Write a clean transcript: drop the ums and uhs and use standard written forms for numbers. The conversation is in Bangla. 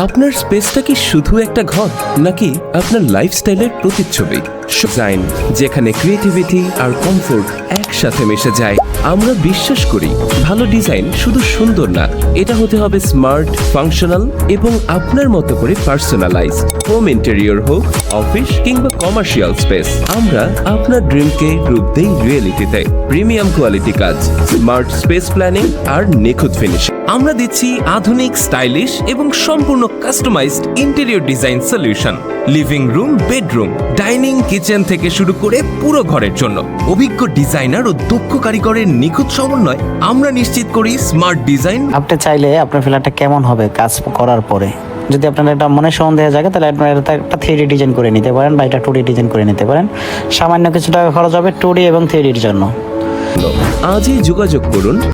আপনার স্পেসটা কি শুধু একটা ঘর, নাকি আপনার লাইফস্টাইলের প্রতিচ্ছবি? ডিজাইন যেখানে ক্রিয়েটিভিটি আর কমফোর্ট একসাথে মিশে যায়। আমরা বিশ্বাস করি ভালো ডিজাইন শুধু সুন্দর না, এটা হতে হবে স্মার্ট, ফাংশনাল এবং আপনার মতো করে পার্সোনালাইজড। হোম ইন্টেরিয়র হোক, অফিস কিংবা কমার্শিয়াল স্পেস, আমরা আপনার ড্রিমকে রূপ দেই রিয়েলিটিতে। প্রিমিয়াম কোয়ালিটি কাজ, স্মার্ট স্পেস প্ল্যানিং আর নিখুঁত ফিনিশিং। আমরা দিচ্ছি আধুনিক, স্টাইলিশ এবং সম্পূর্ণ customised interior design solution. Living room, bedroom, dining, kitchen থেকে শুরু করে পুরো ঘরের জন্য অভিজ্ঞ ডিজাইনার ও দক্ষ কারিগরের নিখুঁত সমন্বয় আমরা নিশ্চিত করি স্মার্ট ডিজাইন। আপনি চাইলে আপনার ফ্ল্যাটটা কেমন হবে কাজ করার পরে, যদি আপনার একটা মনে সন্দেহ জায়গা, তাহলে আপনার একটা 3D ডিজাইন করে নিতে পারেন বা এটা 2D ডিজাইন করে নিতে পারেন। সামান্য কিছু টাকা খরচ হবে 2D এবং 3D এর জন্য। আজই যোগাযোগ করুন